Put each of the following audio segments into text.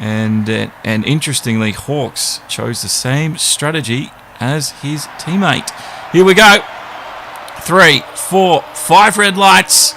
And interestingly, Hawks chose the same strategy as his teammate. Here we go. 3, 4, 5 red lights.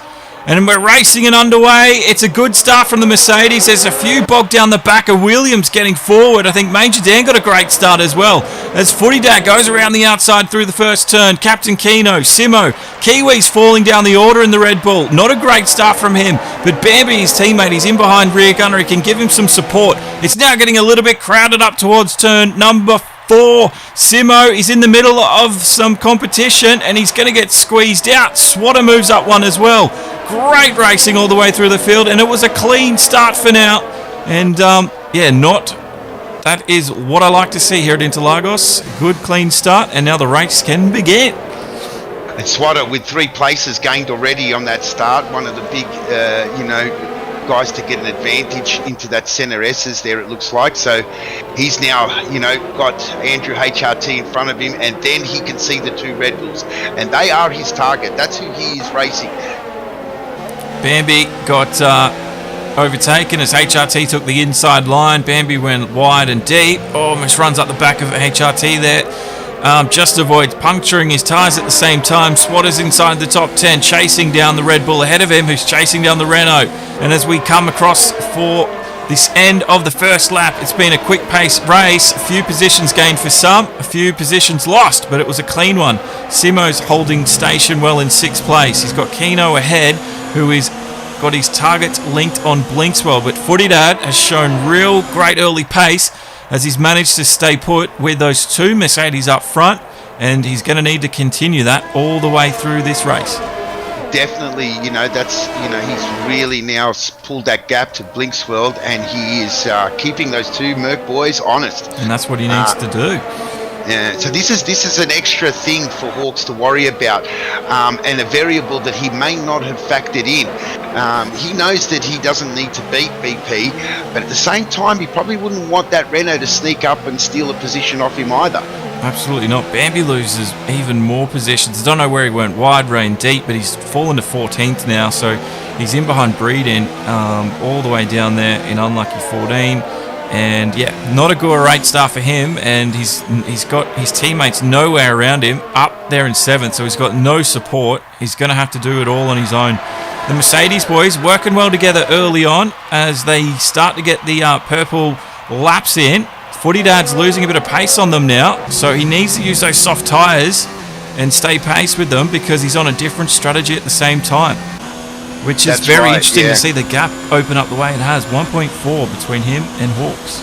And we're racing and underway. It's a good start from the Mercedes. There's a few bogged down the back of Williams getting forward. I think Major Dan got a great start as well. As Footy Dad goes around the outside through the first turn. Captain Keno, Simo, Kiwi's falling down the order in the Red Bull. Not a great start from him. But Bambi, his teammate, he's in behind rear gunner. He can give him some support. It's now getting a little bit crowded up towards turn number 4. Simo is in the middle of some competition and he's going to get squeezed out. Swatter moves up one as well. Great racing all the way through the field, and it was a clean start for now. And that is what I like to see here at Interlagos. Good clean start, and now the race can begin. And Swatter with 3 places gained already on that start. One of the big guys to get an advantage into that center S's there, it looks like. So he's now got Andrew HRT in front of him, and then he can see the 2 Red Bulls, and they are his target. That's who he is racing. Bambi got overtaken as HRT took the inside line. Bambi went wide and deep. Almost runs up the back of HRT there. Just avoids puncturing his tyres at the same time. Swatter's inside the top 10, chasing down the Red Bull ahead of him, who's chasing down the Renault. And as we come across for this end of the first lap, it's been a quick pace race. A few positions gained for some, a few positions lost, but it was a clean one. Simo's holding station well in 6th place. He's got Keno ahead, who is got his targets linked on Blinkswell, but Footy Dad has shown real great early pace as he's managed to stay put with those 2 Mercedes up front, and he's going to need to continue that all the way through this race. Definitely, he's really now pulled that gap to Blinksworld, and he is keeping those 2 Merc boys honest. And that's what he needs to do. Yeah, so this is an extra thing for Hawks to worry about, and a variable that he may not have factored in. He knows that he doesn't need to beat BP, but at the same time, he probably wouldn't want that Renault to sneak up and steal a position off him either. Absolutely not. Bambi loses even more positions. I don't know where he went wide, ran deep, but he's fallen to 14th now, so he's in behind Breeden, all the way down there in unlucky 14. And not a great start for him, and he's got his teammates nowhere around him, up there in 7th, so he's got no support. He's going to have to do it all on his own. The Mercedes boys working well together early on as they start to get the purple laps in. Footy Dad's losing a bit of pace on them now, so he needs to use those soft tyres and stay pace with them because he's on a different strategy at the same time. Which is very interesting to see the gap open up the way it has. 1.4 between him and Hawks.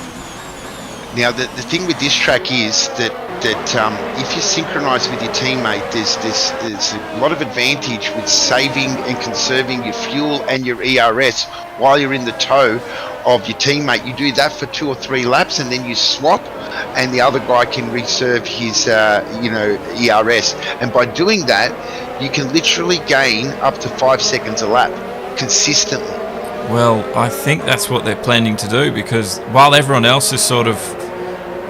Now, the thing with this track is that if you synchronise with your teammate, there's a lot of advantage with saving and conserving your fuel and your ERS while you're in the tow of your teammate. You do that for 2 or 3 laps, and then you swap, and the other guy can reserve his ERS. And by doing that, you can literally gain up to 5 seconds a lap consistently. Well, I think that's what they're planning to do, because while everyone else is sort of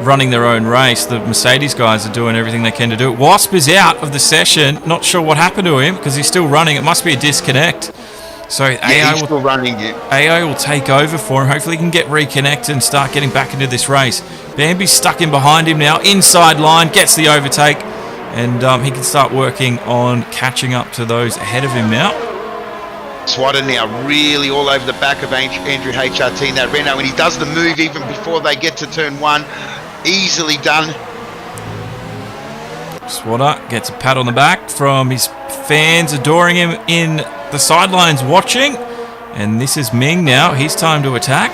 running their own race, the Mercedes guys are doing everything they can to do it. Wasp is out of the session. Not sure what happened to him because he's still running. It must be a disconnect. So AI will take over for him. Hopefully he can get reconnected and start getting back into this race. Bambi's stuck in behind him now. Inside line, gets the overtake. And he can start working on catching up to those ahead of him now. Swatter now really all over the back of Andrew HRT in that Renault, and he does the move even before they get to turn 1. Easily done. Swatter gets a pat on the back from his fans adoring him in the sidelines watching. And this is Ming now. His time to attack.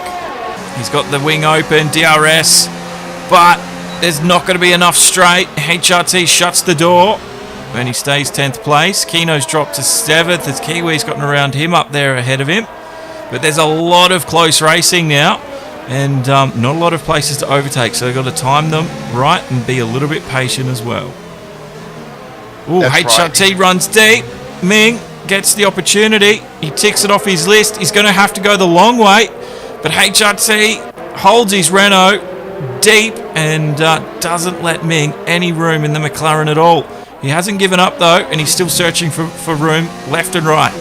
He's got the wing open, DRS, but there's not going to be enough straight. HRT shuts the door and he stays 10th place. Keno's dropped to 7th as Kiwi's gotten around him up there ahead of him. But there's a lot of close racing now and not a lot of places to overtake, so they've got to time them right and be a little bit patient as well. Ooh, HRT runs deep. Ming gets the opportunity. He ticks it off his list. He's going to have to go the long way, but HRT holds his Renault deep and doesn't let Ming any room in the McLaren at all. He hasn't given up though, and he's still searching for room left and right.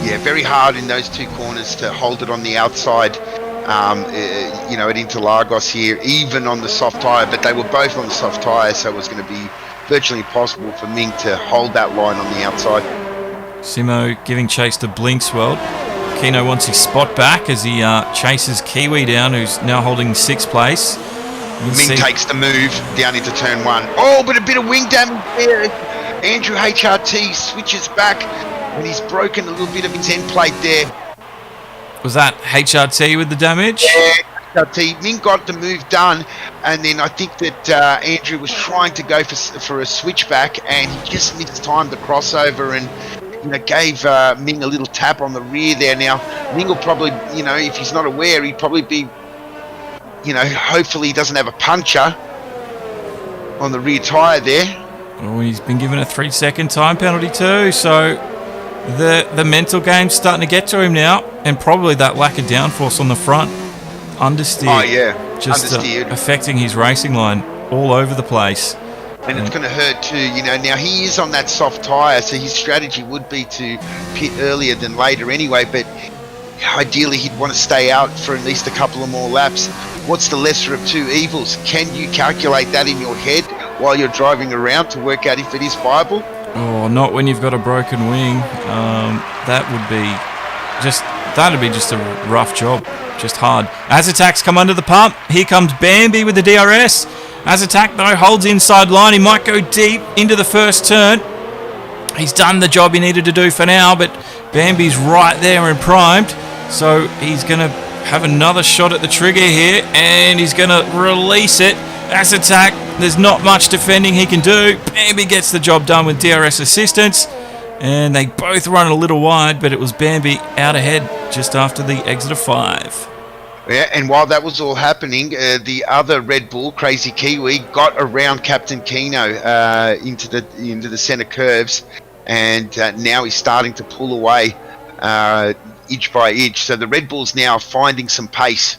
Yeah, very hard in those 2 corners to hold it on the outside. at Interlagos here, even on the soft tyre, but they were both on the soft tyre, so it was going to be virtually impossible for Ming to hold that line on the outside. Simo giving chase to Blinksworld. Kino wants his spot back as he chases Kiwi down, who's now holding 6th place. Ming takes the move down into turn 1. Oh, but a bit of wing damage there. Andrew HRT switches back, and he's broken a little bit of his end plate there. Was that HRT with the damage? Yeah, HRT. Ming got the move done, and then I think that Andrew was trying to go for a switchback, and he just missed time the crossover and gave Ming a little tap on the rear there. Now, Ming will probably, if he's not aware, he'd probably be, hopefully he doesn't have a puncture on the rear tyre there. Oh, he's been given a 3-second time penalty too, so the mental game's starting to get to him now, and probably that lack of downforce on the front. Understeer. Oh, yeah. Just affecting his racing line all over the place. And it's going to hurt too, Now he is on that soft tyre, so his strategy would be to pit earlier than later anyway, but ideally he'd want to stay out for at least a couple of more laps. What's the lesser of two evils? Can you calculate that in your head while you're driving around to work out if it is viable? Oh, not when you've got a broken wing. That'd be just a rough job. Just hard. Azatak's come under the pump. Here comes Bambi with the DRS. Azatak, though, holds inside line. He might go deep into the first turn. He's done the job he needed to do for now, but Bambi's right there and primed. So he's going to have another shot at the trigger here, and he's going to release it. Azatak, there's not much defending he can do. Bambi gets the job done with DRS assistance, and they both run a little wide, but it was Bambi out ahead just after the exit of 5. Yeah, and while that was all happening, the other Red Bull, Crazy Kiwi, got around Captain Kino into the centre curves, and now he's starting to pull away inch by inch. So the Red Bull's now finding some pace.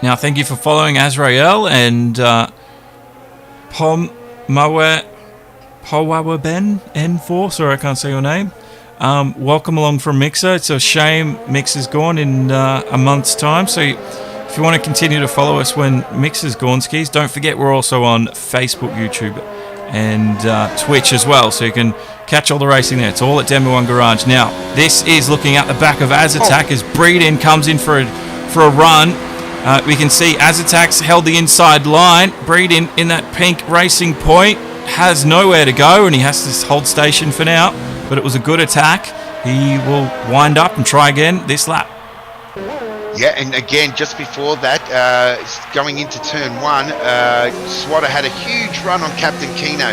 Now, thank you for following Azrael and Powawaben N4. Sorry, I can't say your name. Welcome along from Mixer. It's a shame Mixer's gone in a month's time. So if you want to continue to follow us when Mixer's gone, skis, don't forget we're also on Facebook, YouTube, and Twitch as well. So you can catch all the racing there. It's all at Demo 1 Garage. Now, this is looking at the back of Azatak as Breedin comes in for a run. We can see Azatak's held the inside line. Breedin in that pink racing point has nowhere to go, and he has to hold station for now. But it was a good attack. He will wind up and try again this lap. Yeah, and again, just before that, going into turn 1, Swatter had a huge run on Captain Kino,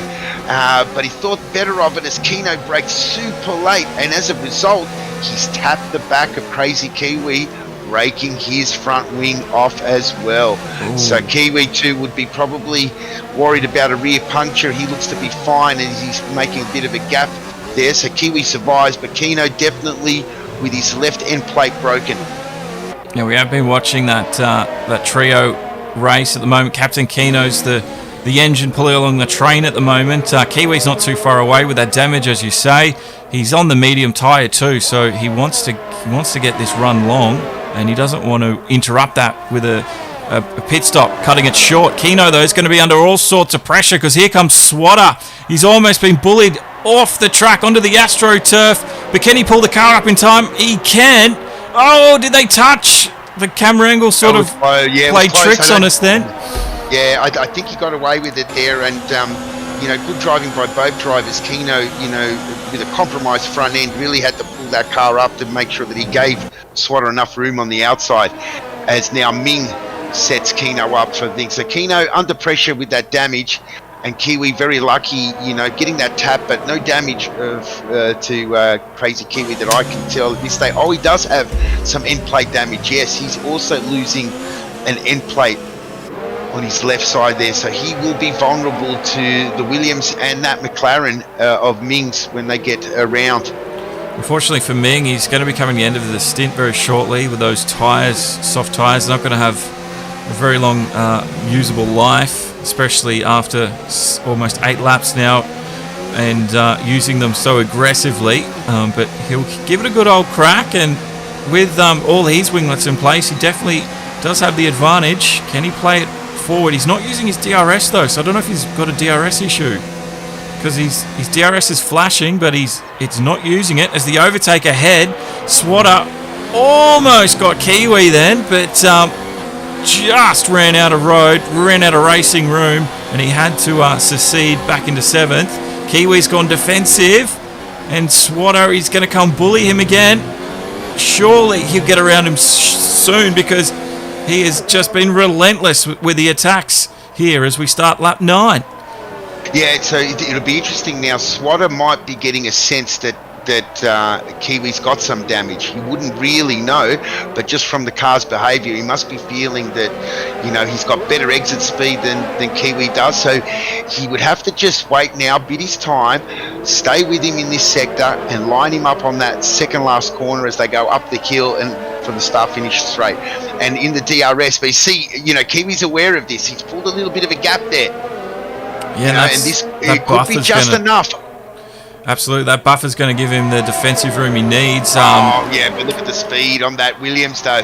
but he thought better of it as Kino braked super late, and as a result, he's tapped the back of Crazy Kiwi, breaking his front wing off as well. Ooh. So Kiwi 2 would be probably worried about a rear puncture. He looks to be fine, and he's making a bit of a gap there. So Kiwi survives, but Kino definitely with his left end plate broken. Now, we have been watching that trio race at the moment. Captain Kino's the engine pulling along the train at the moment. Kiwi's not too far away with that damage, as you say. He's on the medium tyre too, so he wants to get this run long, and he doesn't want to interrupt that with a pit stop, cutting it short. Kino, though, is going to be under all sorts of pressure because here comes Swatter. He's almost been bullied off the track onto the AstroTurf, but can he pull the car up in time? He can. Oh, did they touch? The camera angle sort of played tricks on us then. Yeah, I think he got away with it there, and good driving by both drivers. Kino, with a compromised front end, really had to pull that car up to make sure that he gave Swatter enough room on the outside. As now Ming sets Kino up for things. So Kino under pressure with that damage, and Kiwi very lucky, getting that tap, but no damage to Crazy Kiwi that I can tell at this stage. Oh, he does have some end plate damage. Yes, he's also losing an end plate on his left side there, so he will be vulnerable to the Williams and that McLaren of Ming's when they get around. Unfortunately for Ming, he's going to be coming to the end of the stint very shortly with those tyres, soft tyres. They're not going to have a very long usable life, especially after almost 8 laps now and using them so aggressively. But he'll give it a good old crack, and with all his winglets in place, he definitely does have the advantage. Can he play it forward? He's not using his DRS though, so I don't know if he's got a DRS issue, because his DRS is flashing, but it's not using it. As the overtake ahead, Swatter almost got Kiwi then, but just ran out of road, ran out of racing room, and he had to secede back into 7th. Kiwi's gone defensive, and Swatter is going to come bully him again. Surely he'll get around him soon, because he has just been relentless with the attacks here as we start lap 9. Yeah, so it'll be interesting now. Swatter might be getting a sense that Kiwi's got some damage. He wouldn't really know, but just from the car's behaviour, he must be feeling that, you know, he's got better exit speed than Kiwi does. So he would have to just wait now, bid his time, stay with him in this sector, and line him up on that second last corner as they go up the hill and for the start-finish straight. And in the DRS, but you see, you know, Kiwi's aware of this. He's pulled a little bit of a gap there. Yeah, you know, and this it could be just enough. Absolutely, that buffer's going to give him the defensive room he needs. Yeah, but look at the speed on that Williams, though.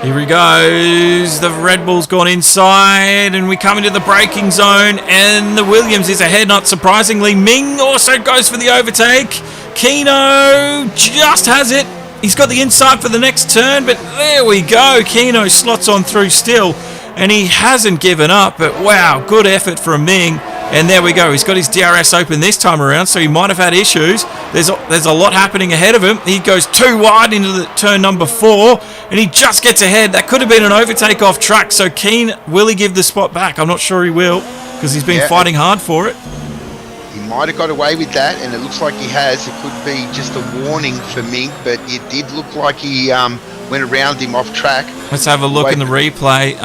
Here he goes. The Red Bull's gone inside, and we come into the braking zone, and the Williams is ahead, not surprisingly. Ming also goes for the overtake. Kino just has it. He's got the inside for the next turn, but there we go. Kino slots on through still, and he hasn't given up, but wow, good effort from Ming. And there we go. He's got his DRS open this time around, so he might have had issues. There's a lot happening ahead of him. He goes too wide into the turn number 4, and he just gets ahead. That could have been an overtake off track, so Keen, will he give the spot back? I'm not sure he will, because he's been fighting hard for it. He might have got away with that, and it looks like he has. It could be just a warning for Ming, but it did look like he went around him off track. Let's have a look in the replay.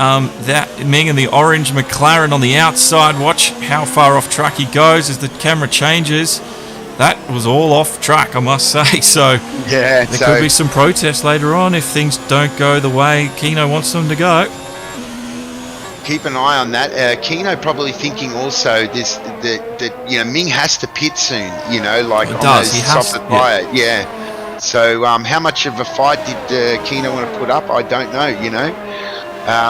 That Ming and the orange McLaren on the outside. Watch how far off track he goes as the camera changes. That was all off track, I must say. So yeah, there could be some protests later on if things don't go the way Kino wants them to go. Keep an eye on that. Kino probably thinking also that you know, Ming has to pit soon. You know, like on those softer tyre. Yeah. So how much of a fight did Kino want to put up? I don't know, you know.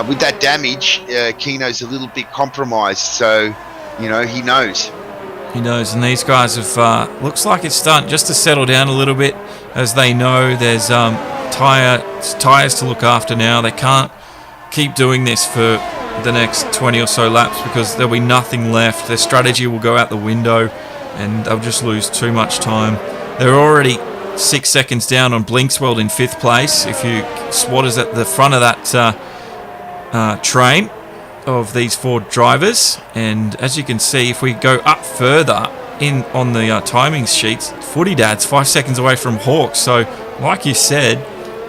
With that damage, Kino's a little bit compromised, so, you know, he knows. He knows, and these guys have, looks like it's starting just to settle down a little bit, as they know there's tyres to look after now. They can't keep doing this for the next 20 or so laps, because there'll be nothing left. Their strategy will go out the window, and they'll just lose too much time. They're already 6 seconds down on Blinksworld in 5th place. If you Swatter's at the front of that train of these 4 drivers, and as you can see, if we go up further in on the timing sheets, Footy Dad's 5 seconds away from Hawks. So like you said,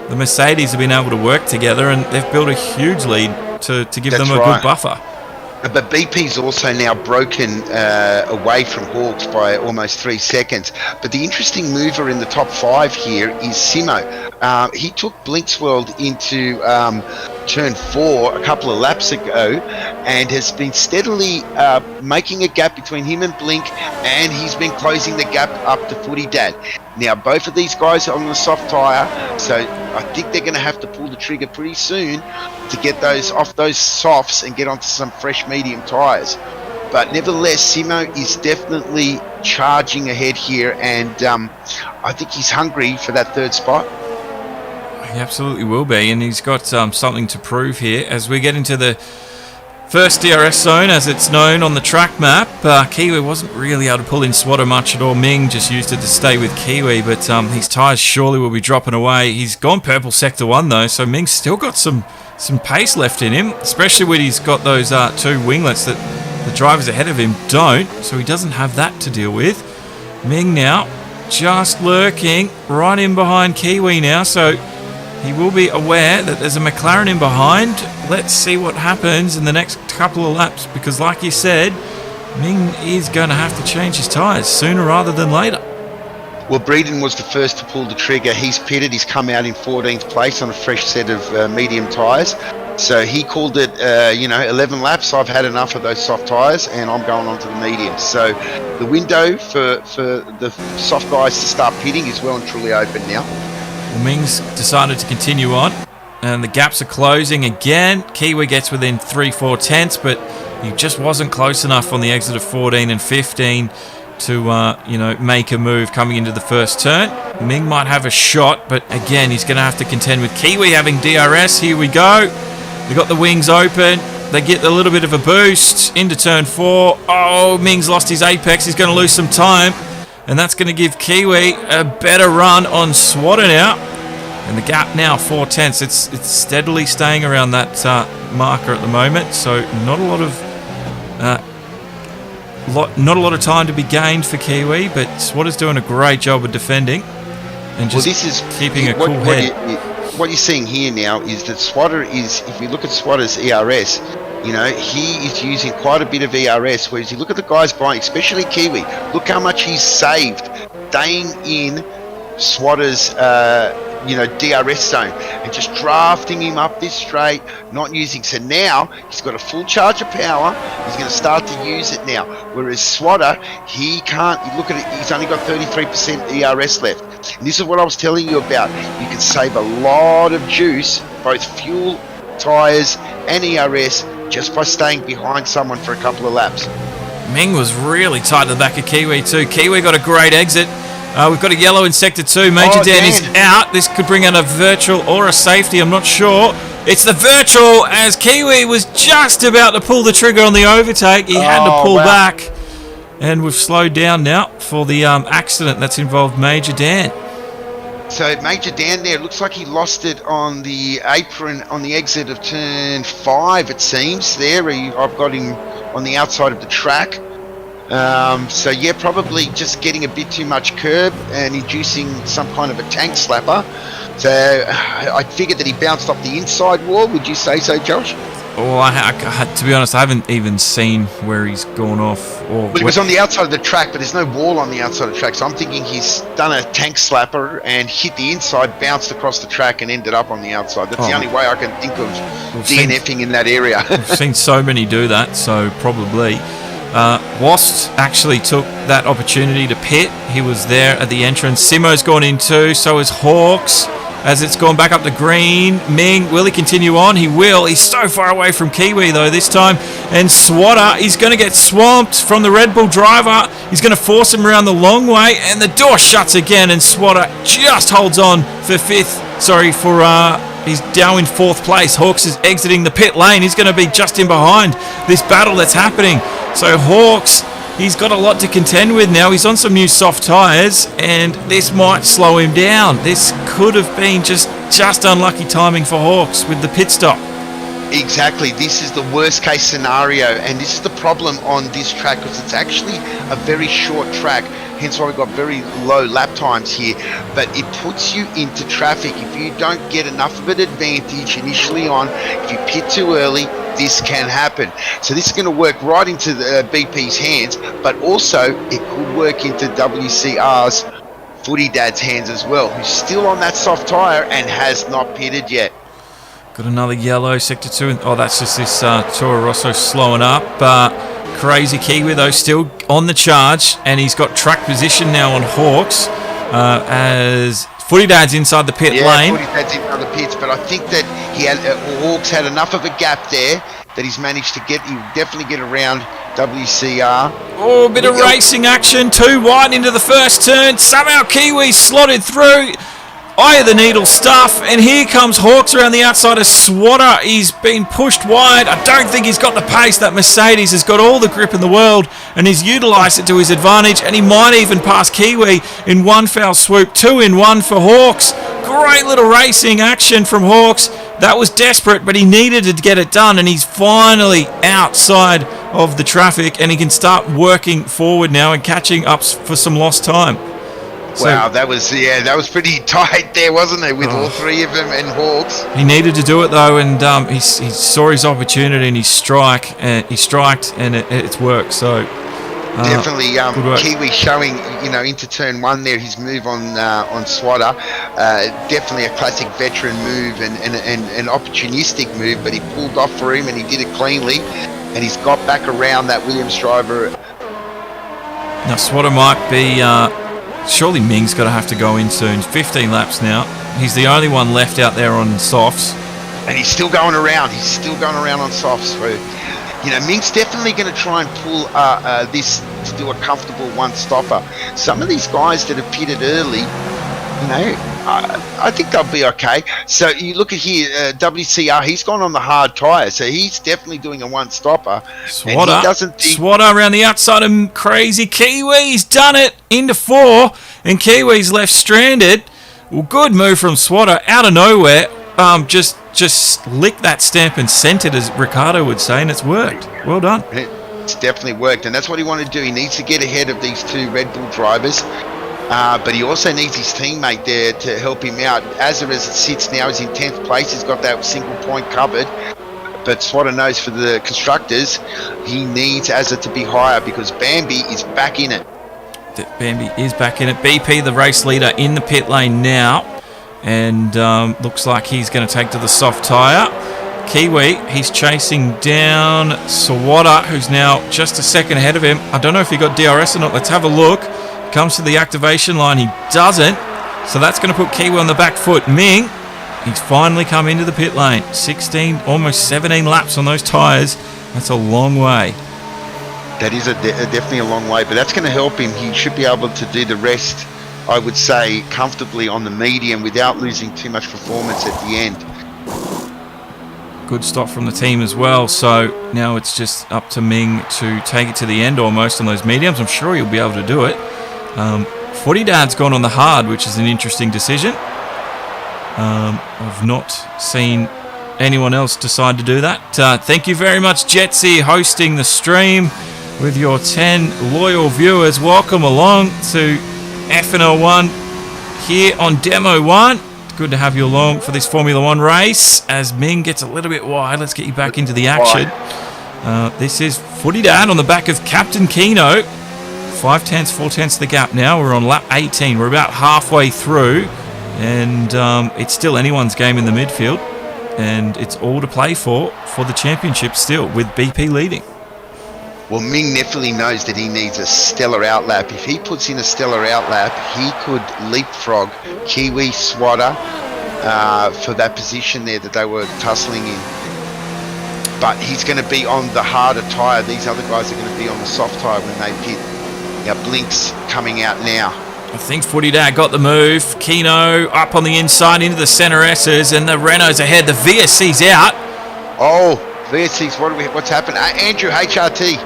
the Mercedes have been able to work together, and they've built a huge lead to give them a good buffer. But BP's also now broken away from Hawks by almost 3 seconds. But the interesting mover in the top 5 here is Simo. He took Blinksworld into turn 4 a couple of laps ago, and has been steadily making a gap between him and Blink, and he's been closing the gap up to Footy Dad. Now both of these guys are on the soft tyre, so I think they're going to have to pull the trigger pretty soon to get those off those softs and get onto some fresh medium tyres. But nevertheless, Simo is definitely charging ahead here, and I think he's hungry for that 3rd spot. He absolutely will be, and he's got something to prove here as we get into the first DRS zone, as it's known on the track map. Kiwi wasn't really able to pull in Swatter much at all. Ming just used it to stay with Kiwi, but his tyres surely will be dropping away. He's gone purple sector 1 though, so Ming's still got some pace left in him, especially when he's got those 2 winglets that the drivers ahead of him don't, so he doesn't have that to deal with. Ming now just lurking right in behind Kiwi now, so he will be aware that there's a McLaren in behind. Let's see what happens in the next couple of laps, because like you said, Ming is going to have to change his tyres sooner rather than later. Well, Breeden was the first to pull the trigger. He's pitted. He's come out in 14th place on a fresh set of medium tyres. So he called it, 11 laps. I've had enough of those soft tyres, and I'm going on to the mediums. So the window for the soft guys to start pitting is well and truly open now. Well, Ming's decided to continue on, and the gaps are closing again. Kiwi gets within 3-4 tenths, but he just wasn't close enough on the exit of 14 and 15 to make a move coming into the first turn. Ming might have a shot, but again, he's going to have to contend with Kiwi having DRS. Here we go. They got the wings open. They get a little bit of a boost into turn 4. Oh, Ming's lost his apex. He's going to lose some time, and that's going to give Kiwi a better run on Swatter now. And the gap now 4 tenths. It's steadily staying around that marker at the moment. So not a lot of time to be gained for Kiwi, but Swatter's doing a great job of defending and just keeping a cool head. What you're seeing here now is that Swatter is, if you look at Swatter's ERS, he is using quite a bit of ERS, whereas you look at the guys behind, especially Kiwi, look how much he's saved staying in Swatter's DRS zone and just drafting him up this straight, not using. So now he's got a full charge of power. He's going to start to use it now. Whereas Swatter, he can't. You look at it, he's only got 33% ERS left. And this is what I was telling you about. You can save a lot of juice, both fuel, tyres, and ERS, just by staying behind someone for a couple of laps. Ming was really tight to the back of Kiwi too. Kiwi got a great exit. We've got a yellow in Sector 2. Major Dan is out. This could bring out a virtual or a safety. I'm not sure. It's the virtual, as Kiwi was just about to pull the trigger on the overtake. He had to pull back. And we've slowed down now for the accident that's involved Major Dan. So Major Dan there, looks like he lost it on the apron on the exit of turn 5, it seems. I've got him on the outside of the track. So yeah, probably just getting a bit too much curb and inducing some kind of a tank slapper. So I figured that he bounced off the inside wall. Would you say so, Josh? Oh, to be honest, I haven't even seen where he's gone off. Well, he was on the outside of the track, but there's no wall on the outside of the track. So I'm thinking he's done a tank slapper and hit the inside, bounced across the track, and ended up on the outside. That's the only way I can think of DNFing in that area. We've seen so many do that, so probably. Wast actually took that opportunity to pit. He was there at the entrance. Simo's gone in too, so is Hawks. As it's gone back up to green. Ming, will he continue on? He will. He's so far away from Kiwi though this time. And Swatter, he's going to get swamped from the Red Bull driver. He's going to force him around the long way, and the door shuts again, and Swatter just holds on for he's down in 4th place. Hawks is exiting the pit lane. He's going to be just in behind this battle that's happening. So Hawks, he's got a lot to contend with now. He's on some new soft tyres, and this might slow him down. This could have been just unlucky timing for Hawks with the pit stop. Exactly. This is the worst case scenario, and this is the problem on this track, because it's actually a very short track, hence why we've got very low lap times here. But it puts you into traffic if you don't get enough of an advantage initially on. If you pit too early, this can happen. So this is going to work right into the BP's hands, but also it could work into WCR's Footy Dad's hands as well, who's still on that soft tyre and has not pitted yet. Got another yellow, Sector 2. Oh, that's just this Toro Rosso slowing up. Crazy Kiwi, though, still on the charge. And he's got track position now on Hawks. As Footy Dad's inside the pit lane. Footy Dad's inside the pits. But I think that Hawks had enough of a gap there that he's managed to get. He'll definitely get around WCR. Oh, a bit of racing action. 2 wide into the first turn. Somehow Kiwi slotted through. Eye of the needle stuff, and here comes Hawks around the outside of Swatter. He's been pushed wide. I don't think he's got the pace. That Mercedes has got all the grip in the world, and he's utilised it to his advantage, and he might even pass Kiwi in one foul swoop. 2 in 1 for Hawks. Great little racing action from Hawks. That was desperate, but he needed to get it done, and he's finally outside of the traffic, and he can start working forward now and catching up for some lost time. Wow, that was pretty tight there, wasn't it, with all 3 of them and Hawks? He needed to do it though, and he saw his opportunity and he striked, and it's worked. So definitely, Kiwi showing into turn 1 there his move on Swatter. Definitely a classic veteran move and an opportunistic move, but he pulled off for him and he did it cleanly, and he's got back around that Williams driver. Now Swatter might be Surely Ming's got to have to go in soon. 15 laps now. He's the only one left out there on softs. And he's still going around. He's still going around on softs. So, Ming's definitely going to try and pull this to do a comfortable one-stopper. Some of these guys that have pitted early, I think they'll be okay. So you look at here, WCR, he's gone on the hard tyre, so he's definitely doing a one-stopper. Swatter around the outside of Crazy Kiwi. He's done it into 4, and Kiwi's left stranded. Well, good move from Swatter out of nowhere. Just licked that stamp and sent it, as Ricardo would say, and it's worked. Well done. It's definitely worked, and that's what he wanted to do. He needs to get ahead of these 2 Red Bull drivers. But he also needs his teammate there to help him out. As it sits now, he's in 10th place. He's got that single point covered. But Swatter knows for the constructors, he needs Azza to be higher because Bambi is back in it. Bambi is back in it. BP, the race leader, in the pit lane now. And looks like he's going to take to the soft tyre. Kiwi, he's chasing down Swatter, who's now just a second ahead of him. I don't know if he got DRS or not. Let's have a look. Comes to the activation line. He doesn't. So that's going to put Kiwi on the back foot. Ming, he's finally come into the pit lane. 16, almost 17 laps on those tyres. That's a long way. That is definitely a long way, but that's going to help him. He should be able to do the rest, I would say, comfortably on the medium without losing too much performance at the end. Good stop from the team as well. So now it's just up to Ming to take it to the end almost on those mediums. I'm sure he'll be able to do it. Footy Dad's gone on the hard, which is an interesting decision. I've not seen anyone else decide to do that. Thank you very much, Jetsy, hosting the stream with your 10 loyal viewers. Welcome along to FNL1 here on Demo 1. Good to have you along for this Formula 1 race. As Ming gets a little bit wide, let's get you back into the action. This is Footy Dad on the back of Captain Keno. 5/10, 4/10 the gap now. We're on lap 18. We're about halfway through, and it's still anyone's game in the midfield, and it's all to play for the championship still, with BP leading. Well, Ming definitely knows that he needs a stellar outlap. If he puts in a stellar outlap, he could leapfrog Kiwi, Swatter for that position there that they were tussling in. But he's going to be on the harder tyre. These other guys are going to be on the soft tyre when they pit. Blink's coming out now. I think Footy Dad got the move. Keno up on the inside into the centre S's, and the Renault's ahead. The VSC's out. Oh, VSC's, what's happened? Andrew HRT.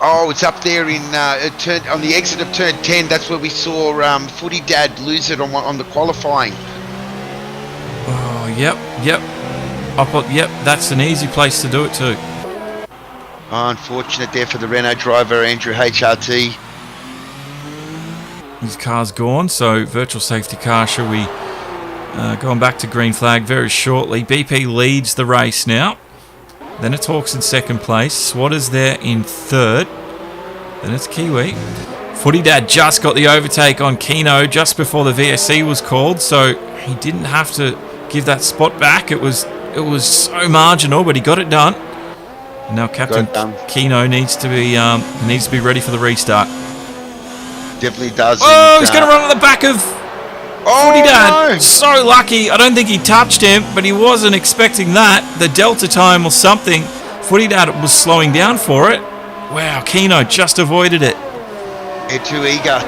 Oh, it's up there in on the exit of turn 10. That's where we saw Footy Dad lose it on the qualifying. Oh, yep. Yep, that's an easy place to do it too. Unfortunate there for the Renault driver, Andrew HRT. His car's gone, so virtual safety car. Shall we going back to green flag very shortly? BP leads the race now. Then it's Hawks in second place. Swatter's there in third. Then it's Kiwi. Footy Dad just got the overtake on Keno just before the VSC was called, so he didn't have to give that spot back. It was so marginal, but he got it done. And now Captain Keno needs to be ready for the restart. Definitely does. Oh, he's going to run on the back of Footy Dad. No. So lucky. I don't think he touched him, but he wasn't expecting that. The delta time or something. Footy Dad was slowing down for it. Wow, Keno just avoided it. Yeah, too eager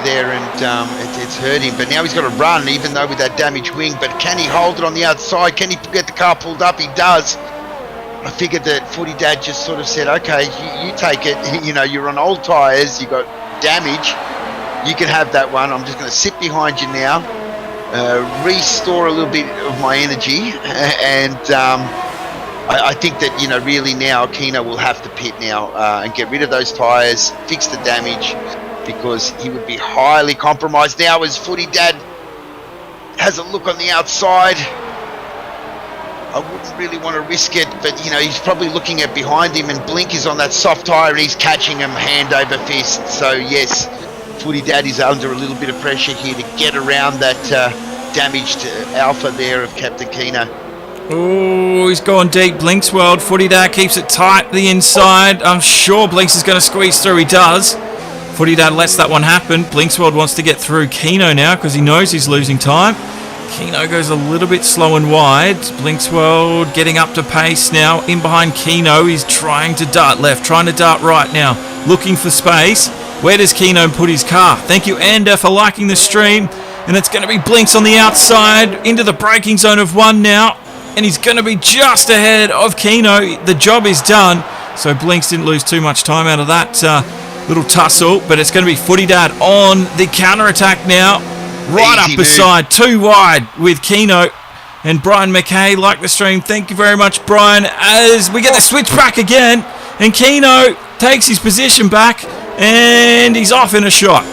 there, and it's hurt him. But now he's got to run, even though with that damaged wing. But can he hold it on the outside? Can he get the car pulled up? He does. I figured that Footy Dad just sort of said, okay, you take it. You're on old tyres. You got damage. You can have that one. I'm just going to sit behind you now, restore a little bit of my energy, and I think that really now Keno will have to pit now and get rid of those tyres, fix the damage, because he would be highly compromised now as Footy Dad has a look on the outside. I wouldn't really want to risk it, but he's probably looking at behind him, and Blink is on that soft tyre and he's catching him hand over fist. So yes, Footy Dad is under a little bit of pressure here to get around that damaged alpha there of Captain Keno. Oh, he's gone deep. Blink's world. Footy Dad keeps it tight the inside. I'm sure Blinks is going to squeeze through. He does. Footy Dad lets that one happen. Blinksworld wants to get through Keno now because he knows he's losing time. Keno goes a little bit slow and wide. Blinksworld getting up to pace now. In behind Keno, he's trying to dart left, trying to dart right now. Looking for space. Where does Keno put his car? Thank you, Ender, for liking the stream. And it's going to be Blinks on the outside into the braking zone of 1 now. And he's going to be just ahead of Keno. The job is done. So Blinks didn't lose too much time out of that little tussle. But it's going to be Footy Dad on the counter-attack now. Right up beside, 2 wide with Keno. And Brian McKay, like the stream. Thank you very much, Brian. As we get the switch back again. And Keno takes his position back. And he's off in a shot.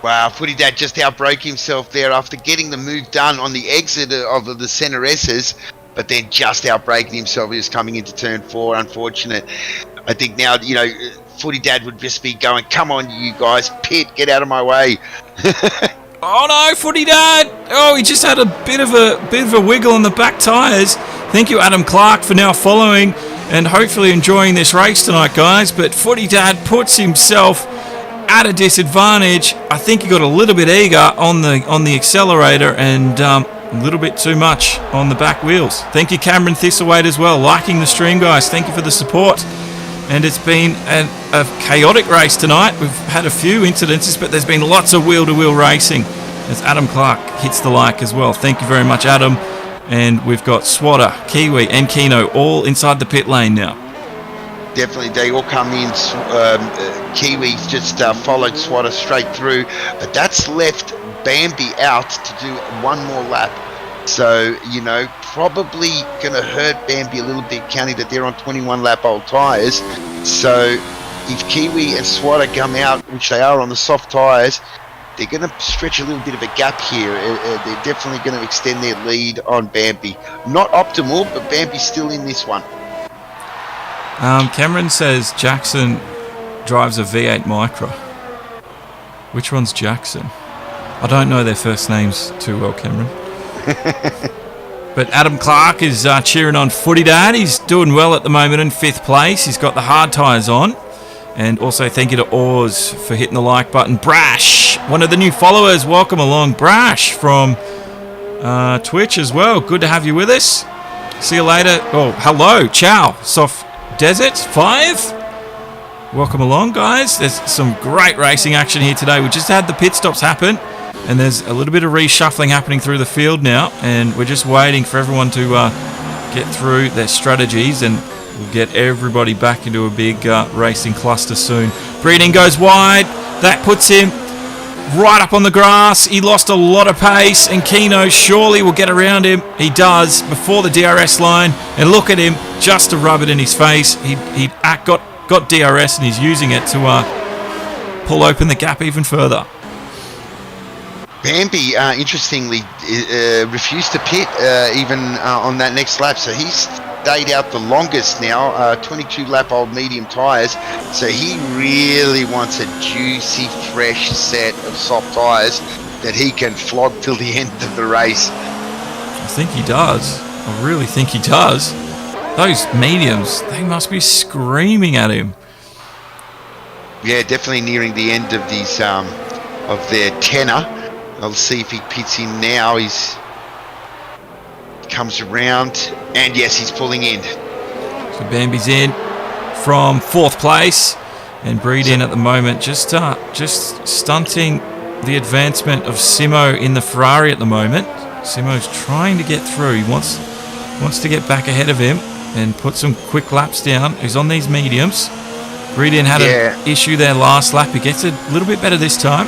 Wow, Footy Dad just outbroke himself there after getting the move done on the exit of the Centre S's. But then just outbreaking himself. He was coming into turn 4. Unfortunate. I think now, Footy Dad would just be going, come on, you guys. Pit, get out of my way. Oh no, Footy Dad! Oh, he just had a bit of a wiggle on the back tyres. Thank you, Adam Clark, for now following and hopefully enjoying this race tonight, guys. But Footy Dad puts himself at a disadvantage. I think he got a little bit eager on the accelerator and a little bit too much on the back wheels. Thank you, Cameron Thistlewaite, as well, liking the stream, guys. Thank you for the support. And it's been a chaotic race tonight. We've had a few incidences, but there's been lots of wheel-to-wheel racing as Adam Clark hits the like as well. Thank you very much, Adam. And we've got Swatter, Kiwi, and Keno all inside the pit lane now. Definitely, they all come in. Kiwi just followed Swatter straight through, but that's left Bambi out to do one more lap. So, probably going to hurt Bambi a little bit, counting that they're on 21-lap old tyres. So, if Kiwi and Swatter come out, which they are on the soft tyres, they're going to stretch a little bit of a gap here. They're definitely going to extend their lead on Bambi. Not optimal, but Bambi's still in this one. Cameron says Jackson drives a V8 Micra. Which one's Jackson? I don't know their first names too well, Cameron. But Adam Clark is cheering on Footy Dad. He's doing well at the moment in 5th place. He's got the hard tyres on. And also thank you to Oars for hitting the like button. Brash, one of the new followers. Welcome along, Brash, from Twitch as well. Good to have you with us. See you later. Oh, hello. Ciao. Soft Desert 5. Welcome along, guys. There's some great racing action here today. We just had the pit stops happen. And there's a little bit of reshuffling happening through the field now. And we're just waiting for everyone to get through their strategies. And we'll get everybody back into a big racing cluster soon. Breeding goes wide. That puts him right up on the grass. He lost a lot of pace. And Keno surely will get around him. He does before the DRS line. And look at him just to rub it in his face. He got DRS and he's using it to pull open the gap even further. Bambi, interestingly, refused to pit even on that next lap. So he's stayed out the longest now, 22-lap old medium tyres. So he really wants a juicy, fresh set of soft tyres that he can flog till the end of the race. I think he does. I really think he does. Those mediums, they must be screaming at him. Yeah, definitely nearing the end of these of their tenor. I'll see if he pits in now. He comes around, and yes, he's pulling in. So Bambi's in from 4th place, and Breed in at the moment, just stunting the advancement of Simo in the Ferrari at the moment. Simo's trying to get through. He wants to get back ahead of him and put some quick laps down. He's on these mediums. Breed in had an issue there last lap. He gets it a little bit better this time.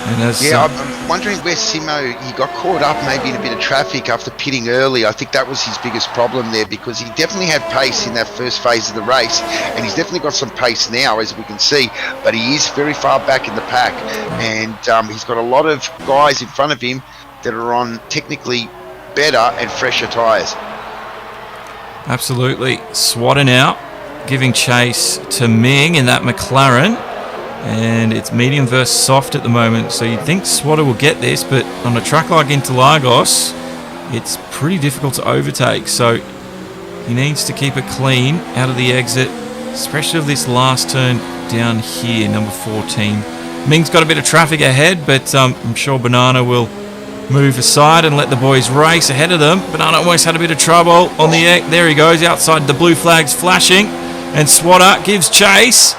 I'm wondering where Simo, he got caught up maybe in a bit of traffic after pitting early. I think that was his biggest problem there, because he definitely had pace in that first phase of the race, and he's definitely got some pace now, as we can see, but he is very far back in the pack, and he's got a lot of guys in front of him that are on technically better and fresher tyres. Absolutely. Swatting out, giving chase to Ming in that McLaren. And it's medium versus soft at the moment, so you'd think Swatter will get this, but on a track like Interlagos, it's pretty difficult to overtake, so he needs to keep it clean out of the exit especially of this last turn down here, number 14. Ming's got a bit of traffic ahead, but I'm sure Banana will move aside and let the boys race ahead of them. Banana almost had a bit of trouble on the... There he goes, outside the blue flags flashing. And Swatter gives chase.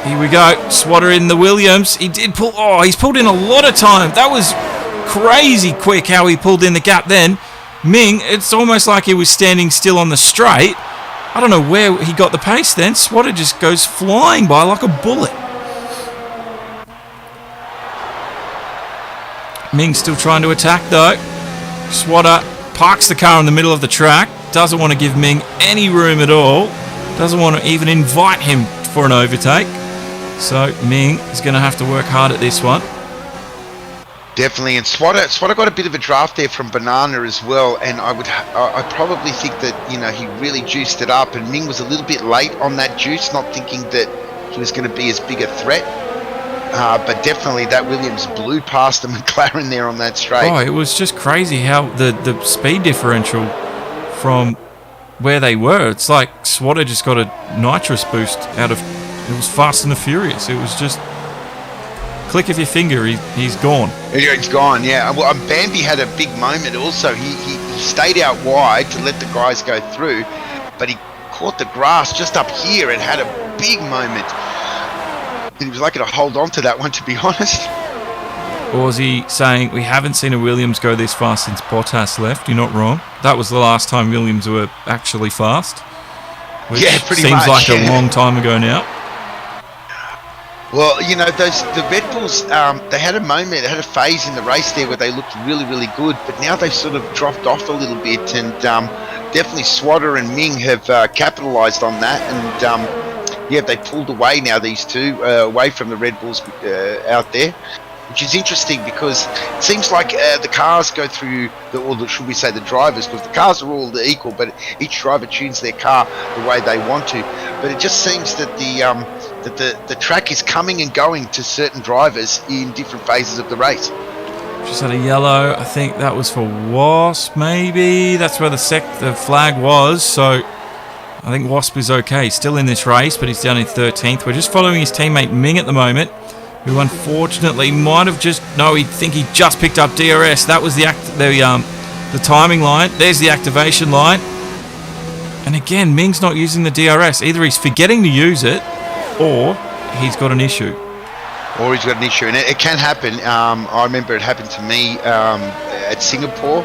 Here we go. Swatter in the Williams. He did pull... Oh, he's pulled in a lot of time. That was crazy quick how he pulled in the gap then. Ming, it's almost like he was standing still on the straight. I don't know where he got the pace then. Swatter just goes flying by like a bullet. Ming still trying to attack though. Swatter parks the car in the middle of the track. Doesn't want to give Ming any room at all. Doesn't want to even invite him for an overtake. So Ming is going to have to work hard at this one. Definitely, and Swatter got a bit of a draft there from Banana as well, and I probably think that, you know, he really juiced it up, and Ming was a little bit late on that juice, not thinking that he was going to be as big a threat. But definitely that Williams blew past the McLaren there on that straight. Oh, it was just crazy how the speed differential from where they were. It's like Swatter just got a nitrous boost out of... It was Fast and the Furious. It was just... Click of your finger, he's gone. He's gone, yeah. Well, Bambi had a big moment also. He stayed out wide to let the guys go through, but he caught the grass just up here and had a big moment. He was lucky to hold on to that one, to be honest. Or was he saying, we haven't seen a Williams go this fast since Bottas left? You're not wrong. That was the last time Williams were actually fast. Which yeah, pretty seems much. Seems like a long time ago now. Well, you know, the Red Bulls, they had a moment, they had a phase in the race there where they looked really, really good, but now they've sort of dropped off a little bit, and definitely Swatter and Ming have capitalised on that, and yeah, they pulled away now, these two, away from the Red Bulls out there, which is interesting because it seems like the cars go through, or should we say the drivers, because the cars are all equal, but each driver tunes their car the way they want to, but it just seems that the track is coming and going to certain drivers in different phases of the race. Just had a yellow. I think that was for Wasp, maybe. That's where the flag was. So I think Wasp is okay. He's still in this race, but he's down in 13th. We're just following his teammate Ming at the moment, who unfortunately might have just... No, I think he just picked up DRS. That was the timing line. There's the activation line. And again, Ming's not using the DRS. Either he's forgetting to use it, or he's got an issue. Or he's got an issue, and it can happen. I remember it happened to me at Singapore,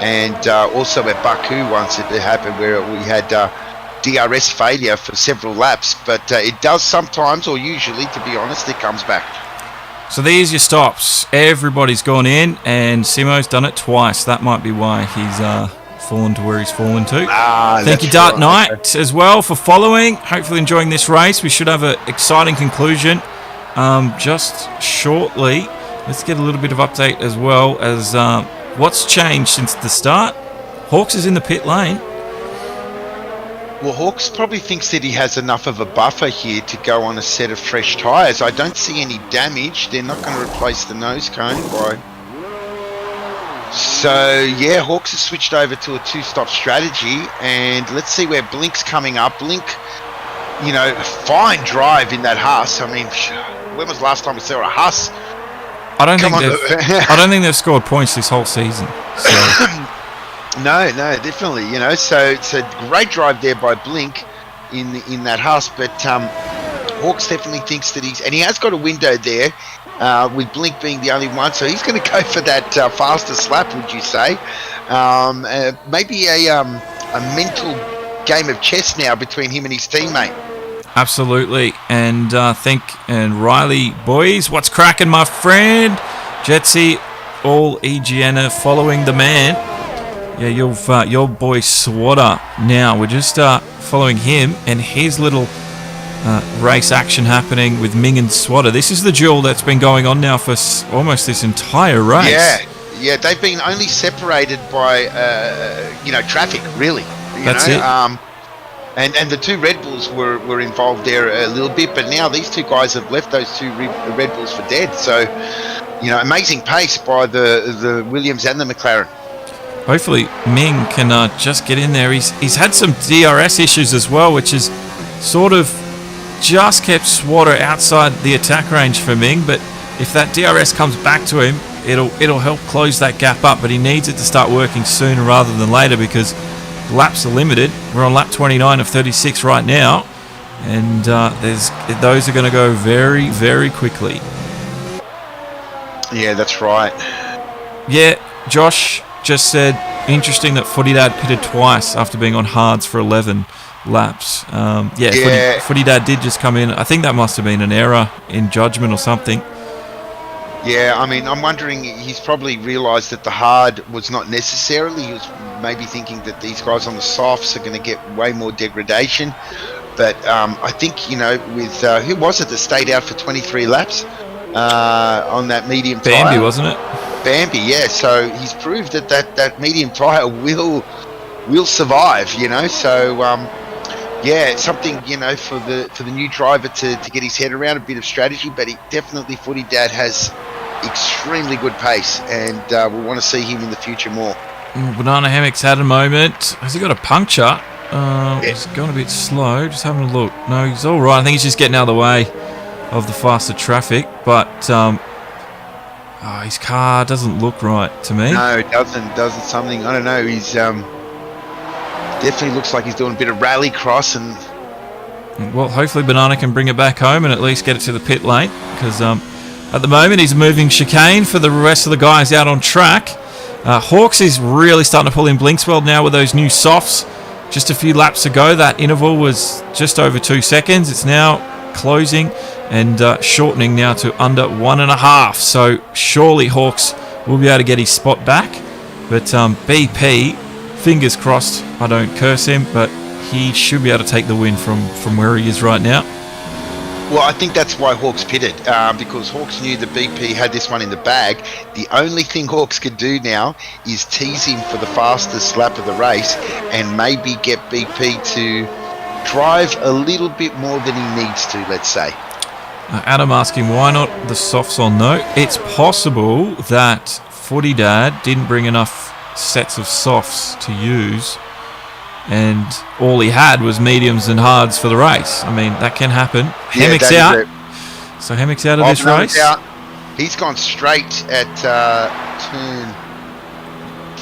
and also at Baku once it happened, where we had DRS failure for several laps. But it does sometimes, or usually, to be honest, it comes back. So there's your stops. Everybody's gone in, and Simo's done it twice. That might be why he's fallen to where he's fallen to. Thank you, Dark Knight, as well, for following. Hopefully enjoying this race. We should have an exciting conclusion just shortly. Let's get a little bit of update as well as what's changed since the start. Hawks is in the pit lane. Well, Hawks probably thinks that he has enough of a buffer here to go on a set of fresh tyres. I don't see any damage. They're not going to replace the nose cone by... So, yeah, Hawks has switched over to a two-stop strategy, and let's see where Blink's coming up. Blink, you know, fine drive in that Haas. I mean, when was the last time we saw a Haas? I don't think they've scored points this whole season. So. No, definitely, you know, so it's a great drive there by Blink in that Haas, but Hawks definitely thinks that and he has got a window there, with Blink being the only one, so he's going to go for that faster slap, would you say? Maybe a mental game of chess now between him and his teammate. Absolutely, and Riley, boys, what's cracking, my friend? Jetsy, all EGN following the man. Yeah, your boy Swatter. Now we're just following him and his little race action happening with Ming and Swatter. This is the duel that's been going on now for almost this entire race. Yeah, they've been only separated by traffic, really. That's it. And the two Red Bulls were involved there a little bit, but now these two guys have left those two Red Bulls for dead. So, you know, amazing pace by the Williams and the McLaren. hopefully Ming can just get in there. He's had some DRS issues as well, which is sort of just kept Swatter outside the attack range for Ming. But if that DRS comes back to him, it'll help close that gap up. But he needs it to start working sooner rather than later because laps are limited. We're on lap 29 of 36 right now, and those are going to go very, very quickly. Yeah, that's right. Yeah, Josh just said, interesting that Footy Dad pitted twice after being on hards for 11 laps. Footy Dad did just come in. I think that must have been an error in judgment or something. Yeah, I mean, I'm wondering, he's probably realised that the hard was not necessarily. He was maybe thinking that these guys on the softs are going to get way more degradation. But I think, with, who was it that stayed out for 23 laps on that medium tyre? Bambi, wasn't it? Bambi, yeah. So he's proved that medium tyre will survive, So, yeah, something, for the new driver to get his head around, a bit of strategy. But he definitely, Footy Dad has extremely good pace, and we want to see him in the future more. Banana Hammock's had a moment. Has he got a puncture? He's going a bit slow. Just having a look. No, he's all right. I think he's just getting out of the way of the faster traffic. But his car doesn't look right to me. No, it doesn't something. I don't know. He's definitely looks like he's doing a bit of rallycross and. Well, hopefully Banana can bring it back home and at least get it to the pit lane, because at the moment he's moving chicane for the rest of the guys out on track. Hawks is really starting to pull in Blinkswell now with those new softs. Just a few laps ago, that interval was just over 2 seconds. It's now closing and shortening now to under 1.5. So surely Hawks will be able to get his spot back. But BP, fingers crossed, I don't curse him, but he should be able to take the win from where he is right now. Well, I think that's why Hawks pitted, because Hawks knew that BP had this one in the bag. The only thing Hawks could do now is tease him for the fastest lap of the race and maybe get BP to drive a little bit more than he needs to, let's say. Adam asking why not the softs on though. It's possible that Footy Dad didn't bring enough sets of softs to use, and all he had was mediums and hards for the race. I mean, that can happen. Hammock's out. So Hammock's out of this race. He's gone straight at turn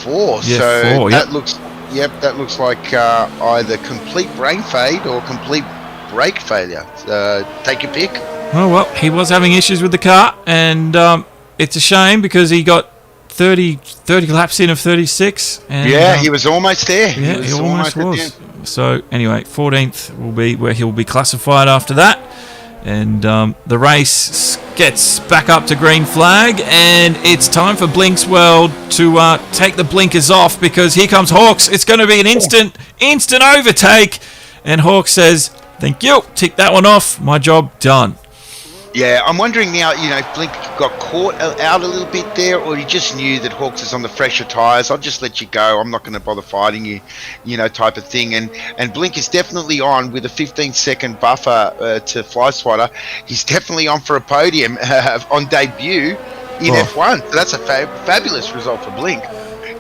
4. Yeah, so 4, that looks like either complete brain fade or complete brake failure. Take your pick. Oh, well, he was having issues with the car, and it's a shame because he got 30 laps in of 36. And, he was almost there. Yeah, he almost was. So, anyway, 14th will be where he'll be classified after that. And the race gets back up to green flag, and it's time for Blinkswell to take the blinkers off, because here comes Hawks. It's going to be an instant overtake. And Hawks says, thank you, tick that one off, my job done. Yeah, I'm wondering now, if Blink got caught out a little bit there, or he just knew that Hawks is on the fresher tyres. I'll just let you go. I'm not going to bother fighting you, type of thing. And Blink is definitely on with a 15-second buffer to Fly Swatter. He's definitely on for a podium on debut in F1. So that's a fabulous result for Blink.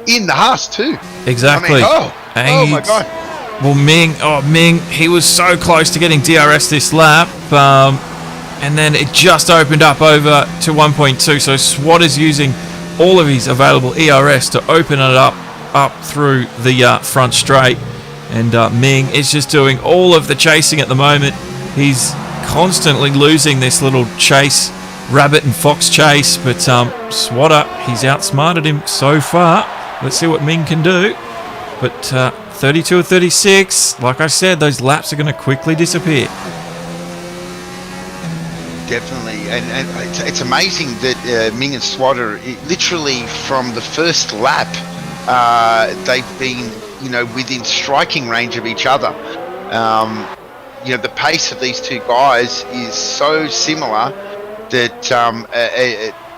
In the Haas too. Exactly. I mean, oh my God. Well, Ming, he was so close to getting DRS this lap. And then it just opened up over to 1.2. So Swatter's using all of his available ERS to open it up through the front straight. And Ming is just doing all of the chasing at the moment. He's constantly losing this little chase, rabbit and fox chase. But Swatter, he's outsmarted him so far. Let's see what Ming can do. But 32 or 36, like I said, those laps are going to quickly disappear. Definitely, and it's amazing that Ming and Swatter, literally from the first lap, they've been, within striking range of each other. The pace of these two guys is so similar that